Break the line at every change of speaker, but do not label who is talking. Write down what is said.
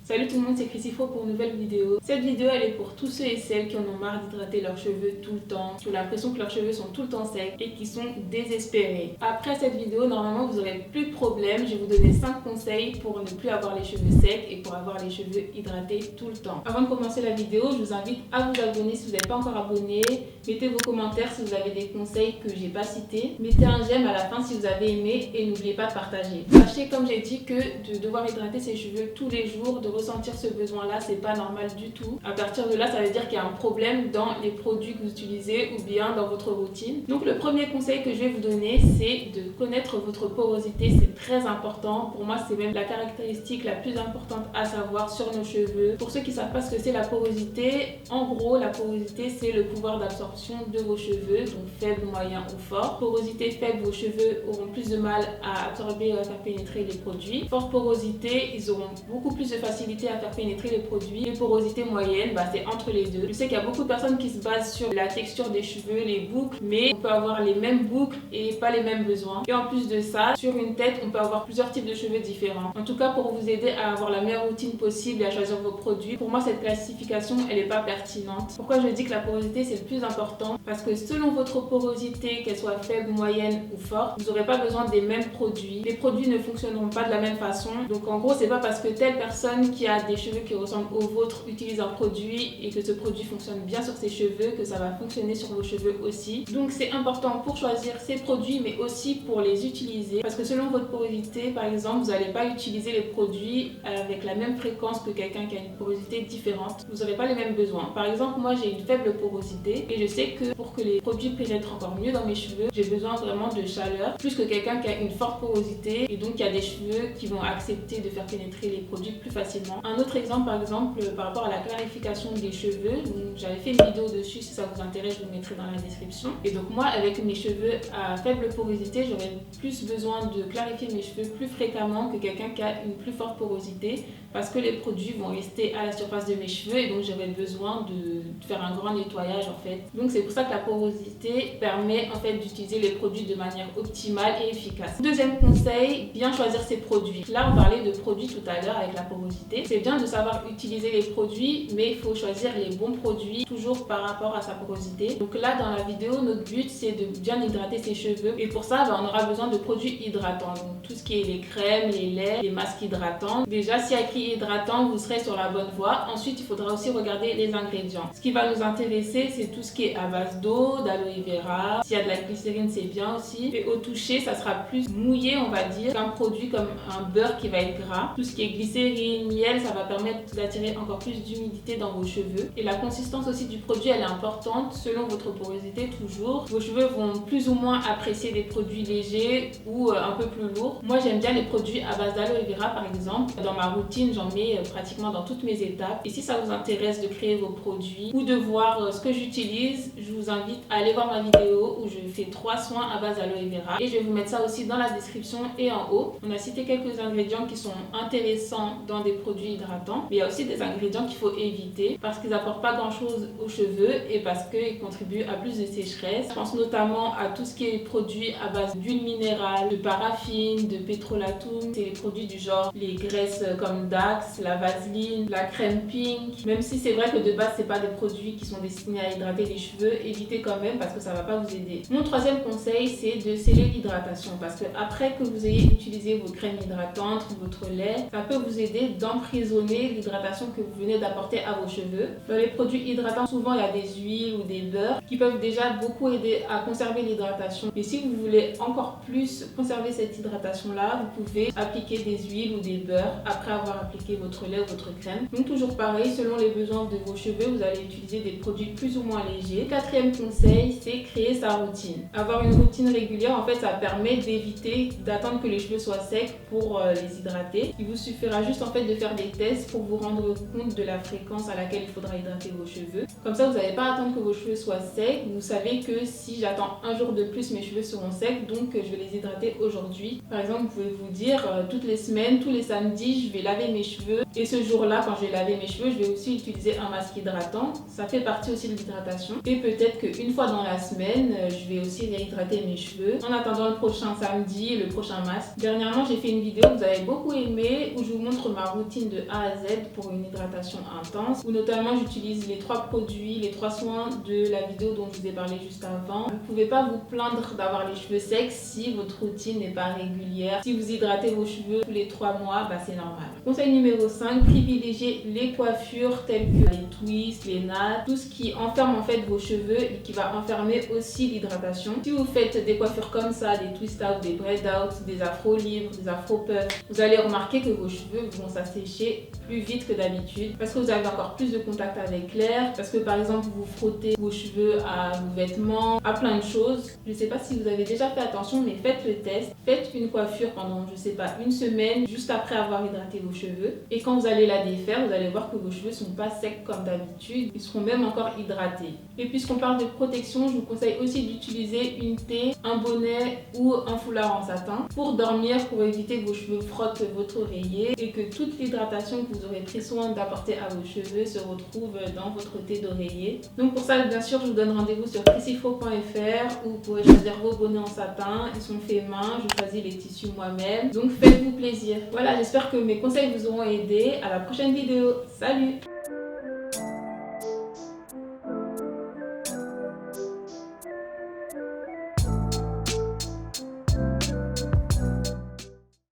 Salut tout le monde, c'est Chrisifo pour une nouvelle vidéo. Cette vidéo elle est pour tous ceux et celles qui en ont marre d'hydrater leurs cheveux tout le temps, qui ont l'impression que leurs cheveux sont tout le temps secs et qui sont désespérés. Après cette vidéo, normalement vous n'aurez plus de problème. Je vais vous donner 5 conseils pour ne plus avoir les cheveux secs et pour avoir les cheveux hydratés tout le temps. Avant de commencer la vidéo, je vous invite à vous abonner si vous n'êtes pas encore abonné. Mettez vos commentaires si vous avez des conseils que j'ai pas cités. Mettez un j'aime à la fin si vous avez aimé et n'oubliez pas de partager. Sachez, comme j'ai dit, que de devoir hydrater ses cheveux tous les jours, de ressentir ce besoin-là, c'est pas normal du tout. À partir de là, ça veut dire qu'il y a un problème dans les produits que vous utilisez ou bien dans votre routine. Donc le premier conseil que je vais vous donner, c'est de connaître votre porosité. C'est très important. Pour moi, c'est même la caractéristique la plus importante à savoir sur nos cheveux. Pour ceux qui savent pas ce que c'est la porosité, en gros, la porosité, c'est le pouvoir d'absorption de vos cheveux, donc faible, moyen ou fort. Porosité faible, vos cheveux auront plus de mal à absorber et à faire pénétrer les produits. Forte porosité, ils auront beaucoup plus de facilité à faire pénétrer les produits. Les porosités moyennes, c'est entre les deux. Je sais qu'il y a beaucoup de personnes qui se basent sur la texture des cheveux, les boucles, mais on peut avoir les mêmes boucles et pas les mêmes besoins. Et en plus de ça, sur une tête, on peut avoir plusieurs types de cheveux différents. En tout cas, pour vous aider à avoir la meilleure routine possible et à choisir vos produits, pour moi, cette classification, elle n'est pas pertinente. Pourquoi je dis que la porosité, c'est le plus important? Parce que selon votre porosité, qu'elle soit faible, moyenne ou forte, vous n'aurez pas besoin des mêmes produits. Les produits ne fonctionneront pas de la même façon. Donc en gros, c'est pas parce que telle personne qui a des cheveux qui ressemblent aux vôtres utilise un produit et que ce produit fonctionne bien sur ses cheveux que ça va fonctionner sur vos cheveux aussi. Donc c'est important pour choisir ces produits, mais aussi pour les utiliser, parce que selon votre porosité, par exemple, vous n'allez pas utiliser les produits avec la même fréquence que quelqu'un qui a une porosité différente. Vous n'aurez pas les mêmes besoins. Par exemple, moi j'ai une faible porosité et je sais que pour que les produits pénètrent encore mieux dans mes cheveux, j'ai besoin vraiment de chaleur, plus que quelqu'un qui a une forte porosité et donc qui a des cheveux qui vont accepter de faire pénétrer les produits plus facilement. Un autre exemple, par exemple, par rapport à la clarification des cheveux, j'avais fait une vidéo dessus, si ça vous intéresse, je vous le mettrai dans la description. Et donc moi, avec mes cheveux à faible porosité, j'aurais plus besoin de clarifier mes cheveux plus fréquemment que quelqu'un qui a une plus forte porosité, parce que les produits vont rester à la surface de mes cheveux et donc j'aurais besoin de faire un grand nettoyage en fait. Donc c'est pour ça que la porosité permet en fait d'utiliser les produits de manière optimale et efficace. Deuxième conseil, bien choisir ses produits. Là on parlait de produits tout à l'heure avec la porosité. C'est bien de savoir utiliser les produits, mais il faut choisir les bons produits toujours par rapport à sa porosité. Donc là dans la vidéo, notre but c'est de bien hydrater ses cheveux et pour ça on aura besoin de produits hydratants. Donc tout ce qui est les crèmes, les laits, les masques hydratants. Déjà s'il y a écrit hydratant, vous serez sur la bonne voie. Ensuite il faudra aussi regarder les ingrédients. Ce qui va nous intéresser, c'est tout ce qui est à base d'eau, d'aloe vera. S'il y a de la glycérine, c'est bien aussi. Et au toucher, ça sera plus mouillé, on va dire, qu'un produit comme un beurre qui va être gras. Tout ce qui est glycérine, miel, ça va permettre d'attirer encore plus d'humidité dans vos cheveux. Et la consistance aussi du produit, elle est importante selon votre porosité toujours. Vos cheveux vont plus ou moins apprécier des produits légers ou un peu plus lourds. Moi, j'aime bien les produits à base d'aloe vera, par exemple. Dans ma routine, j'en mets pratiquement dans toutes mes étapes. Et si ça vous intéresse de créer vos produits ou de voir ce que j'utilise, je vous invite à aller voir ma vidéo où je fais 3 soins à base d'aloe vera et je vais vous mettre ça aussi dans la description et en haut. On a cité quelques ingrédients qui sont intéressants dans des produits hydratants, mais il y a aussi des ingrédients qu'il faut éviter parce qu'ils n'apportent pas grand chose aux cheveux et parce qu'ils contribuent à plus de sécheresse. Je pense notamment à tout ce qui est produits à base d'huile minérale, de paraffine, de pétrolatum. C'est les produits du genre les graisses comme Dax, la vaseline, la crème pink. Même si c'est vrai que de base c'est pas des produits qui sont destinés à hydrater les cheveux, évitez quand même parce que ça va pas vous aider. Mon troisième conseil, c'est de sceller l'hydratation parce que après que vous ayez utilisé vos crèmes hydratantes, votre lait, ça peut vous aider d'emprisonner l'hydratation que vous venez d'apporter à vos cheveux. Dans les produits hydratants, souvent il y a des huiles ou des beurres qui peuvent déjà beaucoup aider à conserver l'hydratation. Mais si vous voulez encore plus conserver cette hydratation là, vous pouvez appliquer des huiles ou des beurres après avoir appliqué votre lait ou votre crème. Donc toujours pareil, selon les besoins de vos cheveux, vous allez utiliser des produits plus ou moins légers. Quatrième conseil, c'est créer sa routine. Avoir une routine régulière, en fait, ça permet d'éviter d'attendre que les cheveux soient secs pour les hydrater. Il vous suffira juste en fait de faire des tests pour vous rendre compte de la fréquence à laquelle il faudra hydrater vos cheveux. Comme ça, vous n'allez pas attendre que vos cheveux soient secs. Vous savez que si j'attends un jour de plus, mes cheveux seront secs, donc je vais les hydrater aujourd'hui. Par exemple, vous pouvez vous dire toutes les semaines, tous les samedis, je vais laver mes cheveux et ce jour-là, quand je vais laver mes cheveux, je vais aussi utiliser un masque hydratant. Ça fait partie aussi de l'hydratation. Et peut-être qu'une fois dans la semaine, je vais aussi réhydrater mes cheveux en attendant le prochain samedi et le prochain masque. Dernièrement, j'ai fait une vidéo que vous avez beaucoup aimé où je vous montre ma routine routine de A à Z pour une hydratation intense, où notamment j'utilise les 3 produits, les 3 soins de la vidéo dont je vous ai parlé juste avant. Vous ne pouvez pas vous plaindre d'avoir les cheveux secs si votre routine n'est pas régulière. Si vous hydratez vos cheveux tous les 3 mois, c'est normal. Conseil numéro 5, privilégiez les coiffures telles que les twists, les nattes, tout ce qui enferme en fait vos cheveux et qui va enfermer aussi l'hydratation. Si vous faites des coiffures comme ça, des twist out, des braid out, des afro libres, des afro puffs, vous allez remarquer que vos cheveux vont s'assécher plus vite que d'habitude parce que vous avez encore plus de contact avec l'air, parce que par exemple vous frottez vos cheveux à vos vêtements, à plein de choses. Je ne sais pas si vous avez déjà fait attention, mais faites le test. Faites une coiffure pendant, je sais pas, une semaine juste après avoir hydraté vos cheveux, et quand vous allez la défaire, vous allez voir que vos cheveux sont pas secs comme d'habitude, ils seront même encore hydratés. Et puisqu'on parle de protection, je vous conseille aussi d'utiliser une thé, un bonnet ou un foulard en satin pour dormir, pour éviter que vos cheveux frottent votre oreiller et que toute l'hydratation que vous aurez pris soin d'apporter à vos cheveux se retrouve dans votre thé d'oreiller. Donc pour ça, bien sûr, je vous donne rendez-vous sur chrissyfro.fr où vous pourrez choisir vos bonnets en satin. Ils sont faits main, je choisis les tissus moi-même. Donc faites-vous plaisir. Voilà, j'espère que mes conseils vous auront aidé. À la prochaine vidéo. Salut!